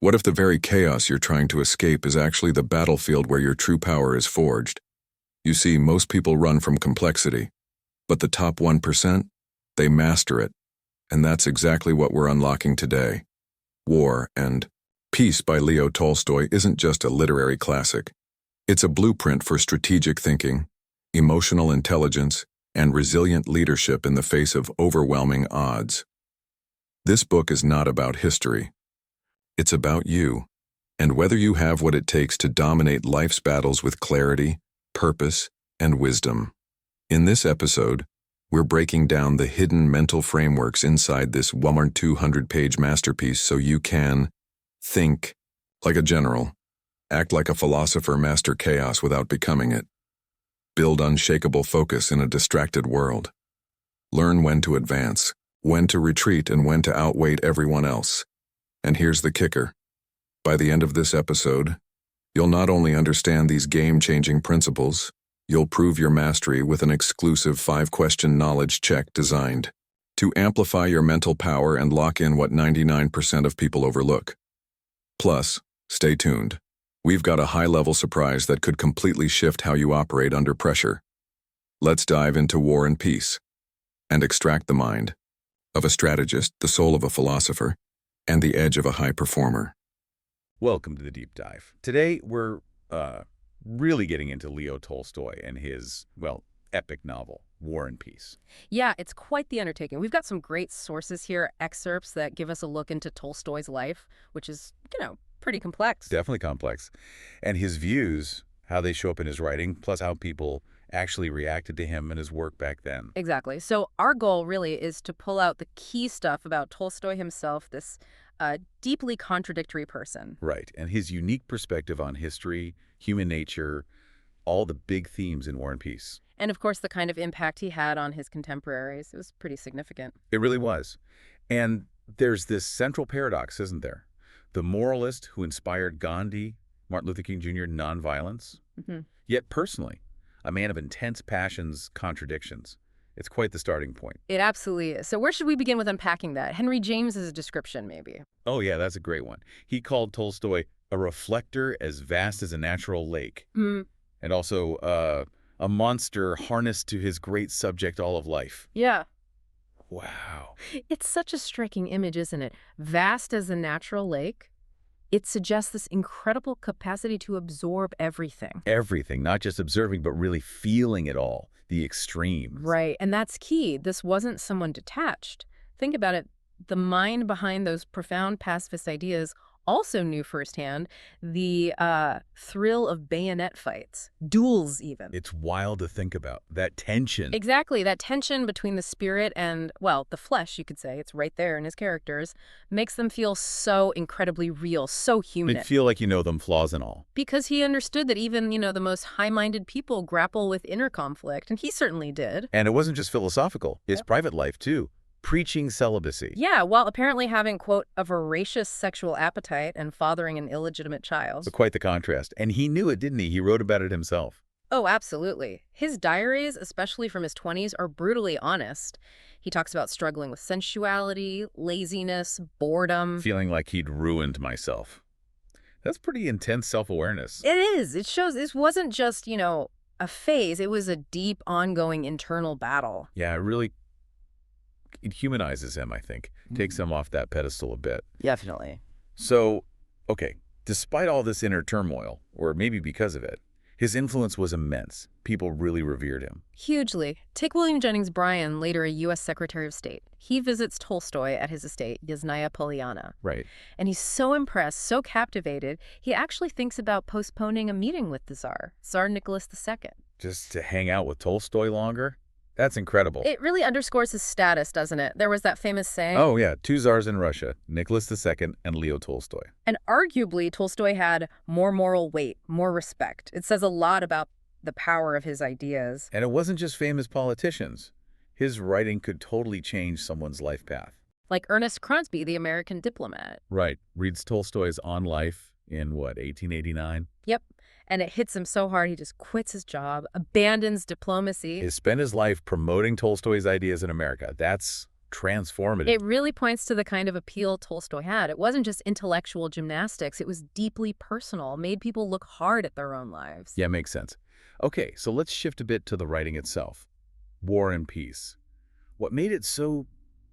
What if the very chaos you're trying to escape is actually the battlefield where your true power is forged? You see, most people run from complexity, but the top 1%, they master it. And that's exactly what we're unlocking today. War and Peace by Leo Tolstoy isn't just a literary classic. It's a blueprint for strategic thinking, emotional intelligence, and resilient leadership in the face of overwhelming odds. This book is not about history. It's about you, and whether you have what it takes to dominate life's battles with clarity, purpose, and wisdom. In this episode, we're breaking down the hidden mental frameworks inside this 200-page masterpiece so you can think like a general, act like a philosopher, master chaos without becoming it, build unshakable focus in a distracted world, learn when to advance, when to retreat, and when to outweigh everyone else. And here's the kicker. By the end of this episode, you'll not only understand these game-changing principles, you'll prove your mastery with an exclusive 5-question knowledge check designed to amplify your mental power and lock in what 99% of people overlook. Plus, stay tuned. We've got a high-level surprise that could completely shift how you operate under pressure. Let's dive into War and Peace and extract the mind of a strategist, the soul of a philosopher, and the edge of a high performer. Welcome to the deep dive. Today, we're really getting into Leo Tolstoy and his, epic novel, War and Peace. Yeah, it's quite the undertaking. We've got some great sources here, excerpts that give us a look into Tolstoy's life, which is, pretty complex. Definitely complex. And his views, how they show up in his writing, plus how people actually reacted to him and his work back then. Exactly. So our goal really is to pull out the key stuff about Tolstoy himself, this deeply contradictory person. Right. And his unique perspective on history, human nature, all the big themes in War and Peace. And of course, the kind of impact he had on his contemporaries. It was pretty significant. It really was. And there's this central paradox, isn't there? The moralist who inspired Gandhi, Martin Luther King Jr., nonviolence, yet personally, a man of intense passions, contradictions. It's quite the starting point. It absolutely is. So where should we begin with unpacking that? Henry James's description, maybe. Oh, yeah, that's a great one. He called Tolstoy a reflector as vast as a natural lake, and also a monster harnessed to his great subject all of life. Yeah. Wow. It's such a striking image, isn't it? Vast as a natural lake. It suggests this incredible capacity to absorb everything. Everything, not just observing, but really feeling it all, the extremes. Right, and that's key. This wasn't someone detached. Think about it. The mind behind those profound pacifist ideas also knew firsthand the thrill of bayonet fights, duels even. It's wild to think about, that tension. Exactly, that tension between the spirit and, the flesh, you could say, it's right there in his characters, makes them feel so incredibly real, so human. They feel like you know them, flaws and all. Because he understood that even, the most high-minded people grapple with inner conflict, and he certainly did. And it wasn't just philosophical, his private life too. Preaching celibacy. Yeah, while apparently having, quote, a voracious sexual appetite and fathering an illegitimate child. So quite the contrast. And he knew it, didn't he? He wrote about it himself. Oh, absolutely. His diaries, especially from his 20s, are brutally honest. He talks about struggling with sensuality, laziness, boredom. Feeling like he'd ruined myself. That's pretty intense self-awareness. It is. It shows this wasn't just, a phase. It was a deep, ongoing internal battle. Yeah, it humanizes him, I think. Takes him off that pedestal a bit. Definitely. So, okay, despite all this inner turmoil, or maybe because of it, his influence was immense. People really revered him. Hugely. Take William Jennings Bryan, later a U.S. Secretary of State. He visits Tolstoy at his estate, Yasnaya Polyana. Right. And he's so impressed, so captivated, he actually thinks about postponing a meeting with the Tsar Nicholas II. Just to hang out with Tolstoy longer? That's incredible. It really underscores his status, doesn't it? There was that famous saying. Oh, yeah. 2 czars in Russia, Nicholas II and Leo Tolstoy. And arguably, Tolstoy had more moral weight, more respect. It says a lot about the power of his ideas. And it wasn't just famous politicians. His writing could totally change someone's life path. Like Ernest Crosby, the American diplomat. Right. Reads Tolstoy's On Life in, 1889? Yep. And it hits him so hard he just quits his job, abandons diplomacy. He spent his life promoting Tolstoy's ideas in America. That's transformative. It really points to the kind of appeal Tolstoy had. It wasn't just intellectual gymnastics. It was deeply personal, made people look hard at their own lives. Yeah, makes sense. Okay, so let's shift a bit to the writing itself. War and Peace. What made it so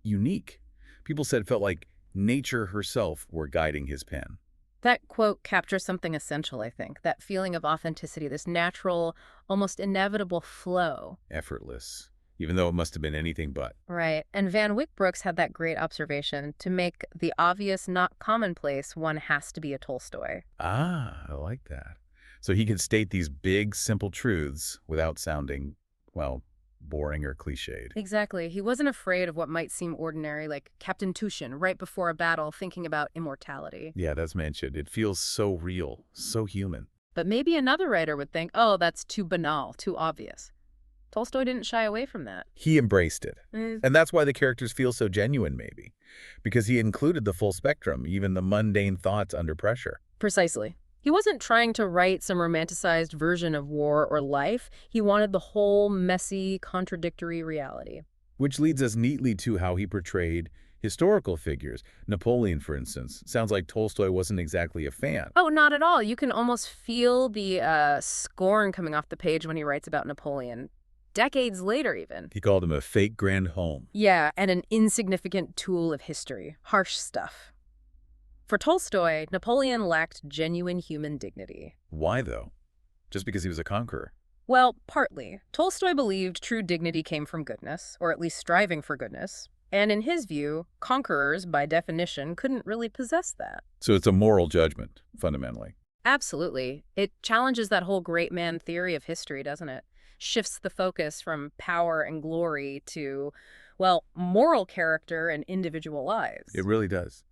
unique? People said it felt like nature herself were guiding his pen. That quote captures something essential, I think. That feeling of authenticity, this natural, almost inevitable flow. Effortless, even though it must have been anything but. Right. And Van Wyck Brooks had that great observation. To make the obvious not commonplace, one has to be a Tolstoy. Ah, I like that. So he could state these big, simple truths without sounding, well, boring or cliched. Exactly. He wasn't afraid of what might seem ordinary, like Captain Tushin, right before a battle, thinking about immortality. Yeah, that's mentioned. It feels so real, so human. But maybe another writer would think, oh, that's too banal, too obvious. Tolstoy didn't shy away from that. He embraced it. And that's why the characters feel so genuine, maybe. Because he included the full spectrum, even the mundane thoughts under pressure. Precisely. He wasn't trying to write some romanticized version of war or life. He wanted the whole messy, contradictory reality. Which leads us neatly to how he portrayed historical figures. Napoleon, for instance. Sounds like Tolstoy wasn't exactly a fan. Oh, not at all. You can almost feel the scorn coming off the page when he writes about Napoleon. Decades later, even. He called him a fake grand home. Yeah, and an insignificant tool of history. Harsh stuff. For Tolstoy, Napoleon lacked genuine human dignity. Why, though? Just because he was a conqueror? Well, partly. Tolstoy believed true dignity came from goodness, or at least striving for goodness. And in his view, conquerors, by definition, couldn't really possess that. So it's a moral judgment, fundamentally. Absolutely. It challenges that whole great man theory of history, doesn't it? Shifts the focus from power and glory to, well, moral character and individual lives. It really does.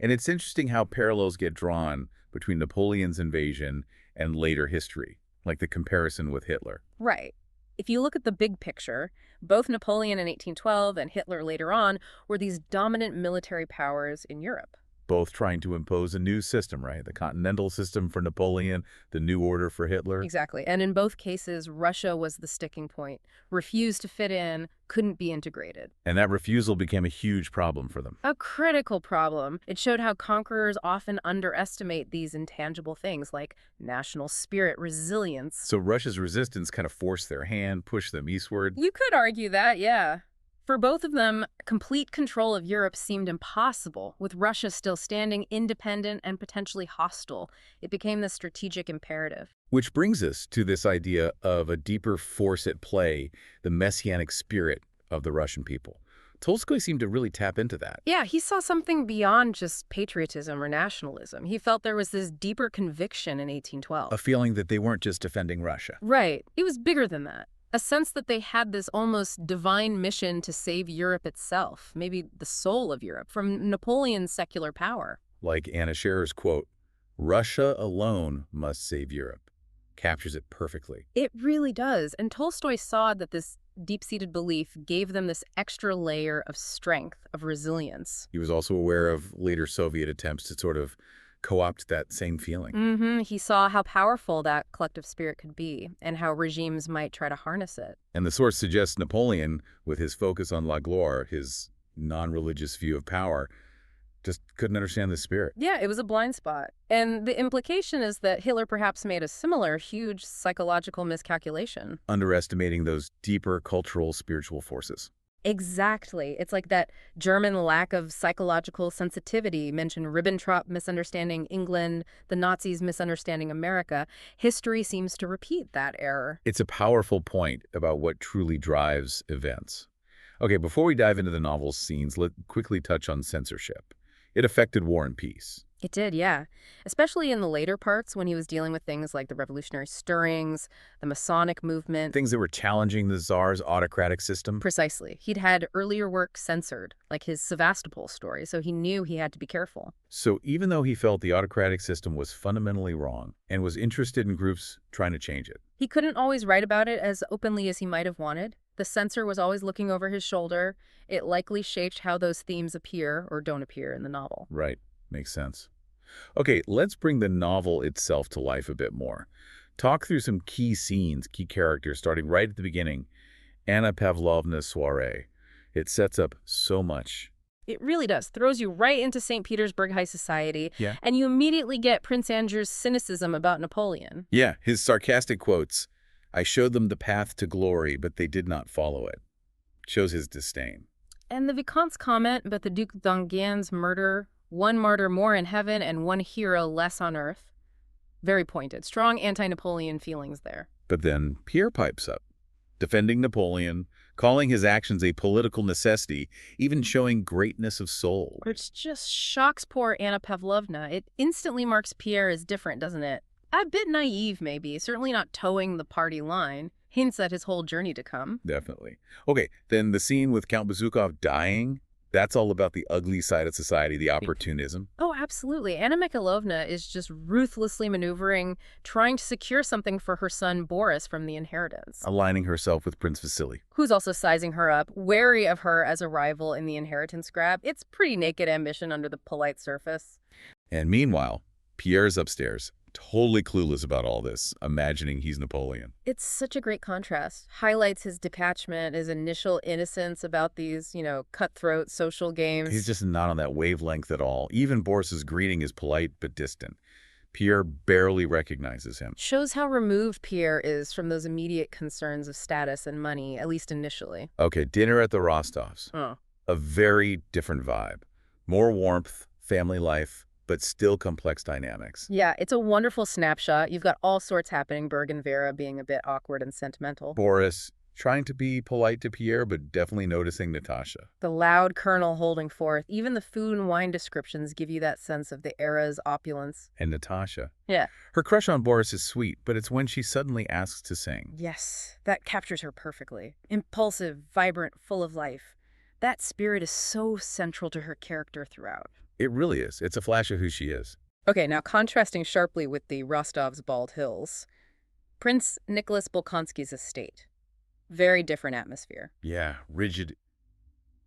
And it's interesting how parallels get drawn between Napoleon's invasion and later history, like the comparison with Hitler. Right. If you look at the big picture, both Napoleon in 1812 and Hitler later on were these dominant military powers in Europe. Both trying to impose a new system, right? The continental system for Napoleon, the new order for Hitler. Exactly. And in both cases, Russia was the sticking point. Refused to fit in, couldn't be integrated. And that refusal became a huge problem for them. A critical problem. It showed how conquerors often underestimate these intangible things like national spirit, resilience. So Russia's resistance kind of forced their hand, pushed them eastward. You could argue that, yeah. For both of them, complete control of Europe seemed impossible, with Russia still standing independent and potentially hostile. It became the strategic imperative. Which brings us to this idea of a deeper force at play, the messianic spirit of the Russian people. Tolstoy seemed to really tap into that. Yeah, he saw something beyond just patriotism or nationalism. He felt there was this deeper conviction in 1812. A feeling that they weren't just defending Russia. Right. It was bigger than that. A sense that they had this almost divine mission to save Europe itself, maybe the soul of Europe, from Napoleon's secular power. Like Anna Scherer's quote, "Russia alone must save Europe," captures it perfectly. It really does. And Tolstoy saw that this deep-seated belief gave them this extra layer of strength, of resilience. He was also aware of later Soviet attempts to sort of co-opt that same feeling. He saw how powerful that collective spirit could be and how regimes might try to harness it. And the source suggests Napoleon, with his focus on la gloire, his non-religious view of power, just couldn't understand the spirit. Yeah, it was a blind spot. And the implication is that Hitler perhaps made a similar huge psychological miscalculation. Underestimating those deeper cultural, spiritual forces. Exactly. It's like that German lack of psychological sensitivity. Mentioned Ribbentrop misunderstanding England, the Nazis misunderstanding America. History seems to repeat that error. It's a powerful point about what truly drives events. Okay, before we dive into the novel's scenes, let's quickly touch on censorship. It affected War and Peace. It did, yeah. Especially in the later parts when he was dealing with things like the revolutionary stirrings, the Masonic movement. Things that were challenging the Tsar's autocratic system. Precisely. He'd had earlier work censored, like his Sevastopol story, so he knew he had to be careful. So even though he felt the autocratic system was fundamentally wrong and was interested in groups trying to change it, he couldn't always write about it as openly as he might have wanted. The censor was always looking over his shoulder. It likely shaped how those themes appear or don't appear in the novel. Right. Makes sense. Okay, let's bring the novel itself to life a bit more. Talk through some key scenes, key characters, starting right at the beginning. Anna Pavlovna's soiree. It sets up so much. It really does. Throws you right into St. Petersburg high society, Yeah. and you immediately get Prince Andrew's cynicism about Napoleon. Yeah, his sarcastic quotes, "I showed them the path to glory, but they did not follow it," shows his disdain. And the Vicomte's comment about the Duc d'Enghien's murder, one martyr more in heaven and one hero less on earth, very pointed. Strong anti-Napoleon feelings there. But then Pierre pipes up, defending Napoleon, calling his actions a political necessity, even showing greatness of soul. Which just shocks poor Anna Pavlovna. It instantly marks Pierre as different, doesn't it? A bit naive, maybe. Certainly not towing the party line. Hints at his whole journey to come. Definitely. Okay, then the scene with Count Bezukov dying, that's all about the ugly side of society, the opportunism. Oh, absolutely. Anna Mikhailovna is just ruthlessly maneuvering, trying to secure something for her son Boris from the inheritance. Aligning herself with Prince Vasily. Who's also sizing her up, wary of her as a rival in the inheritance grab. It's pretty naked ambition under the polite surface. And meanwhile, Pierre's upstairs, totally clueless about all this, imagining he's Napoleon. It's such a great contrast. Highlights his detachment, his initial innocence about these, cutthroat social games. He's just not on that wavelength at all. Even Boris's greeting is polite but distant. Pierre barely recognizes him. Shows how removed Pierre is from those immediate concerns of status and money, at least initially. Okay, dinner at the Rostovs. Oh. A very different vibe. More warmth, family life, but still complex dynamics. Yeah, it's a wonderful snapshot. You've got all sorts happening, Berg and Vera being a bit awkward and sentimental. Boris trying to be polite to Pierre, but definitely noticing Natasha. The loud colonel holding forth. Even the food and wine descriptions give you that sense of the era's opulence. And Natasha. Yeah. Her crush on Boris is sweet, but it's when she suddenly asks to sing. Yes, that captures her perfectly. Impulsive, vibrant, full of life. That spirit is so central to her character throughout. It really is. It's a flash of who she is. Okay, now contrasting sharply with the Rostov's Bald Hills, Prince Nicholas Bolkonsky's estate. Very different atmosphere. Yeah, rigid,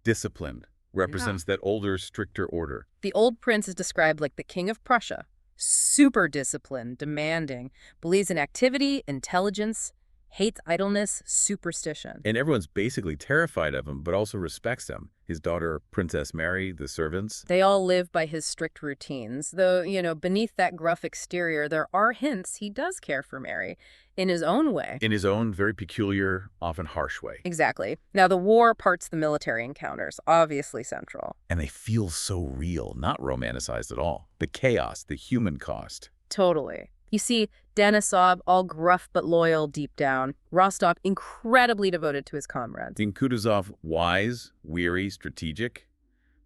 disciplined, represents that older, stricter order. The old prince is described like the king of Prussia. Super disciplined, demanding, believes in activity, intelligence, hates idleness, superstition. And everyone's basically terrified of him, but also respects him. His daughter, Princess Mary, the servants. They all live by his strict routines. Though, beneath that gruff exterior, there are hints he does care for Mary, in his own way. In his own very peculiar, often harsh way. Exactly. Now, the war parts the military encounters, obviously central. And they feel so real, not romanticized at all. The chaos, the human cost. Totally. You see, Denisov, all gruff but loyal deep down. Rostov, incredibly devoted to his comrades. In Kutuzov, wise, weary, strategic.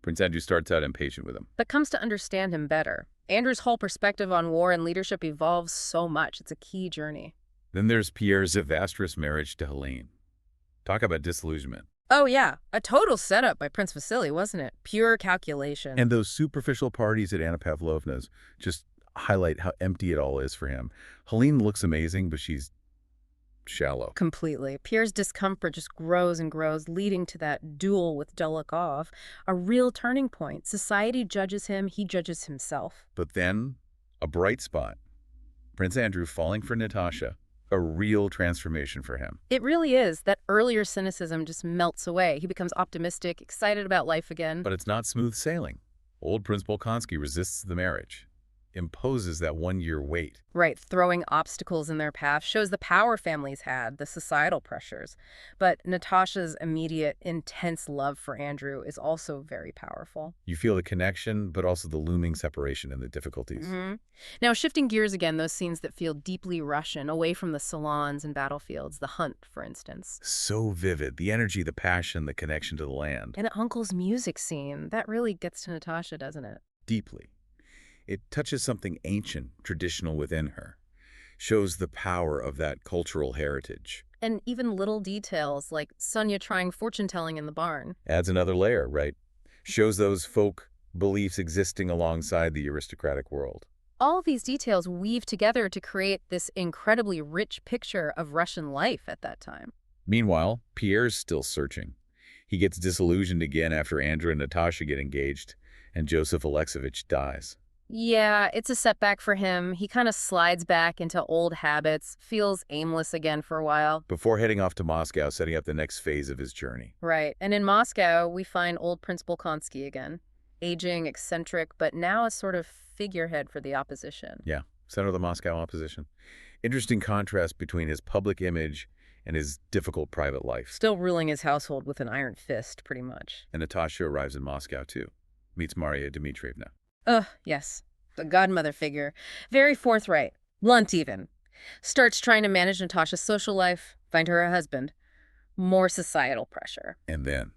Prince Andrew starts out impatient with him. But comes to understand him better. Andrew's whole perspective on war and leadership evolves so much. It's a key journey. Then there's Pierre's disastrous marriage to Helene. Talk about disillusionment. Oh, yeah. A total setup by Prince Vasily, wasn't it? Pure calculation. And those superficial parties at Anna Pavlovna's just highlight how empty it all is for him. Helene looks amazing, but she's shallow. Completely. Pierre's discomfort just grows and grows, leading to that duel with Dolokhov, a real turning point. Society judges him, he judges himself. But then, a bright spot. Prince Andrew falling for Natasha. A real transformation for him. It really is. That earlier cynicism just melts away. He becomes optimistic, excited about life again. But it's not smooth sailing. Old Prince Bolkonsky resists the marriage. Imposes that one-year wait. Right, throwing obstacles in their path shows the power families had, the societal pressures. But Natasha's immediate, intense love for Andrew is also very powerful. You feel the connection, but also the looming separation and the difficulties. Now, shifting gears again, those scenes that feel deeply Russian, away from the salons and battlefields, the hunt, for instance. So vivid, the energy, the passion, the connection to the land. And Uncle's music scene, that really gets to Natasha, doesn't it? Deeply. It touches something ancient, traditional within her. Shows the power of that cultural heritage. And even little details like Sonia trying fortune-telling in the barn. Adds another layer, right? Shows those folk beliefs existing alongside the aristocratic world. All of these details weave together to create this incredibly rich picture of Russian life at that time. Meanwhile, Pierre's still searching. He gets disillusioned again after Andrew and Natasha get engaged, and Joseph Alexeyevich dies. Yeah, it's a setback for him. He kind of slides back into old habits, feels aimless again for a while. Before heading off to Moscow, setting up the next phase of his journey. Right. And in Moscow, we find old Principal Konsky again. Aging, eccentric, but now a sort of figurehead for the opposition. Yeah, center of the Moscow opposition. Interesting contrast between his public image and his difficult private life. Still ruling his household with an iron fist, pretty much. And Natasha arrives in Moscow, too. Meets Maria Dmitrievna. Yes. The godmother figure. Very forthright. Blunt, even. Starts trying to manage Natasha's social life, find her a husband. More societal pressure. And then,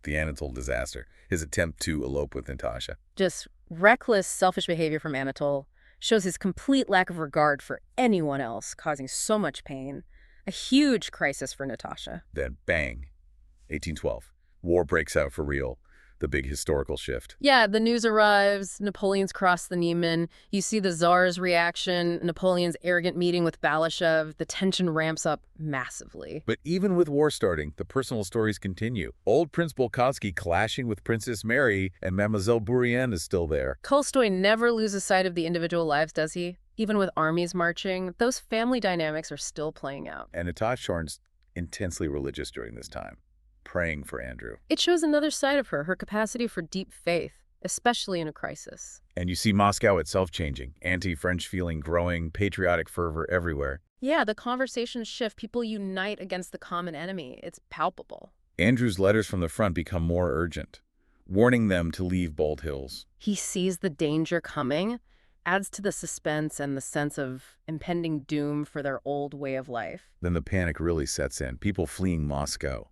the Anatole disaster. His attempt to elope with Natasha. Just reckless, selfish behavior from Anatole. Shows his complete lack of regard for anyone else, causing so much pain. A huge crisis for Natasha. Then, bang. 1812. War breaks out for real. The big historical shift. Yeah, the news arrives, Napoleon's crossed the Niemen, you see the Tsar's reaction, Napoleon's arrogant meeting with Balashev, the tension ramps up massively. But even with war starting, the personal stories continue. Old Prince Bolkonsky clashing with Princess Mary, and Mademoiselle Bourrienne is still there. Tolstoy never loses sight of the individual lives, does he? Even with armies marching, those family dynamics are still playing out. And Natasha Shorn's intensely religious during this time, praying for Andrew. It shows another side of her capacity for deep faith, especially in a crisis. And you see Moscow itself changing, anti-French feeling growing, patriotic fervor everywhere. Yeah, the conversations shift. People unite against the common enemy. It's palpable. Andrew's letters from the front become more urgent, warning them to leave Bald Hills. He sees the danger coming, adds to the suspense and the sense of impending doom for their old way of life. Then the panic really sets in, people fleeing Moscow.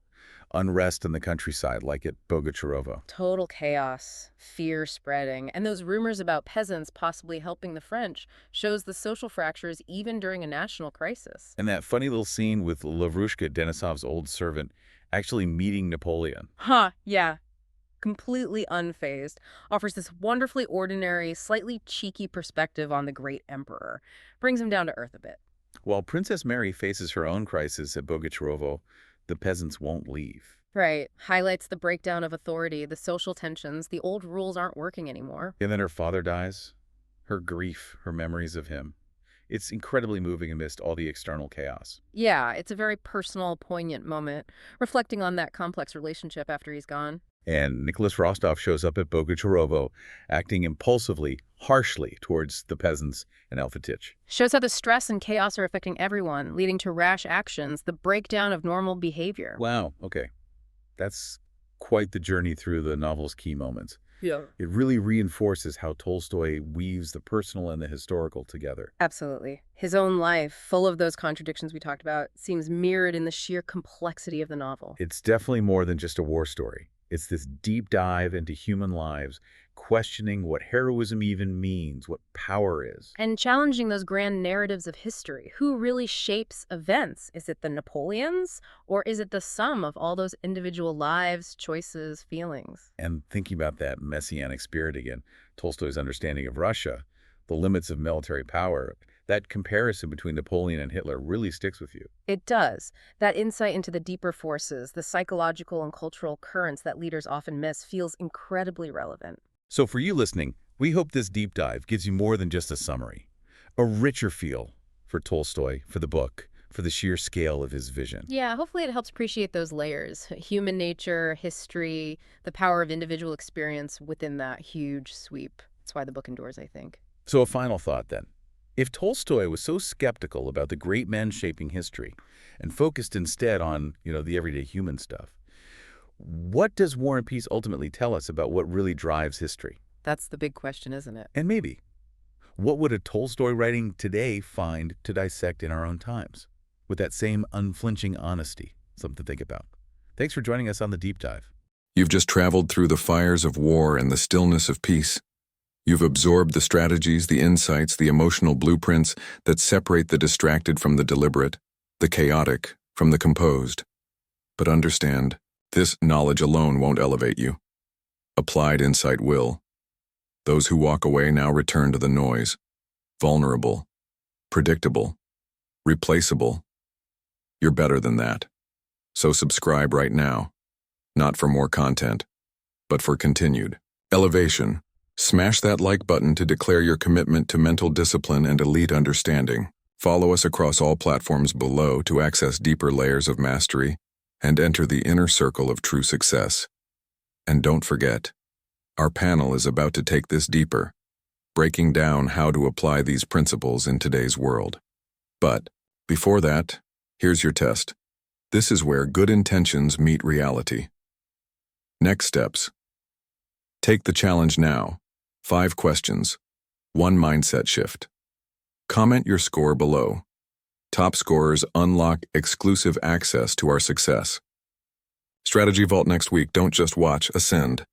Unrest in the countryside, like at Bogocharovo. Total chaos, fear spreading, and those rumors about peasants possibly helping the French shows the social fractures even during a national crisis. And that funny little scene with Lavrushka, Denisov's old servant, actually meeting Napoleon. Yeah. Completely unfazed, offers this wonderfully ordinary, slightly cheeky perspective on the great emperor. Brings him down to earth a bit. While Princess Mary faces her own crisis at Bogocharovo, the peasants won't leave. Right. Highlights the breakdown of authority, the social tensions, the old rules aren't working anymore. And then her father dies. Her grief, her memories of him. It's incredibly moving amidst all the external chaos. Yeah, it's a very personal, poignant moment, reflecting on that complex relationship after he's gone. And Nicholas Rostov shows up at Bogocharovo, acting impulsively, harshly towards the peasants and Alfatich. Shows how the stress and chaos are affecting everyone, leading to rash actions, the breakdown of normal behavior. Wow, okay. That's quite the journey through the novel's key moments. Yeah. It really reinforces how Tolstoy weaves the personal and the historical together. Absolutely. His own life, full of those contradictions we talked about, seems mirrored in the sheer complexity of the novel. It's definitely more than just a war story. It's this deep dive into human lives, questioning what heroism even means, what power is. And challenging those grand narratives of history. Who really shapes events? Is it the Napoleons? Or is it the sum of all those individual lives, choices, feelings? And thinking about that messianic spirit again, Tolstoy's understanding of Russia, the limits of military power, that comparison between Napoleon and Hitler really sticks with you. It does. That insight into the deeper forces, the psychological and cultural currents that leaders often miss, feels incredibly relevant. So for you listening, we hope this deep dive gives you more than just a summary, a richer feel for Tolstoy, for the book, for the sheer scale of his vision. Yeah, hopefully it helps appreciate those layers. Human nature, history, the power of individual experience within that huge sweep. That's why the book endures, I think. So a final thought then. If Tolstoy was so skeptical about the great men shaping history and focused instead on, the everyday human stuff, what does War and Peace ultimately tell us about what really drives history? That's the big question, isn't it? And maybe, what would a Tolstoy writing today find to dissect in our own times? With that same unflinching honesty, something to think about. Thanks for joining us on the Deep Dive. You've just traveled through the fires of war and the stillness of peace. You've absorbed the strategies, the insights, the emotional blueprints that separate the distracted from the deliberate, the chaotic from the composed. But understand, this knowledge alone won't elevate you. Applied insight will. Those who walk away now return to the noise. Vulnerable, predictable, replaceable. You're better than that. So subscribe right now. Not for more content, but for continued elevation. Smash that like button to declare your commitment to mental discipline and elite understanding. Follow us across all platforms below to access deeper layers of mastery and enter the inner circle of true success. And don't forget, our panel is about to take this deeper, breaking down how to apply these principles in today's world. But before that, here's your test. This is where good intentions meet reality. Next steps. Take the challenge now. 5 questions. 1 mindset shift. Comment your score below. Top scorers unlock exclusive access to our success. Strategy Vault next week. Don't just watch, ascend.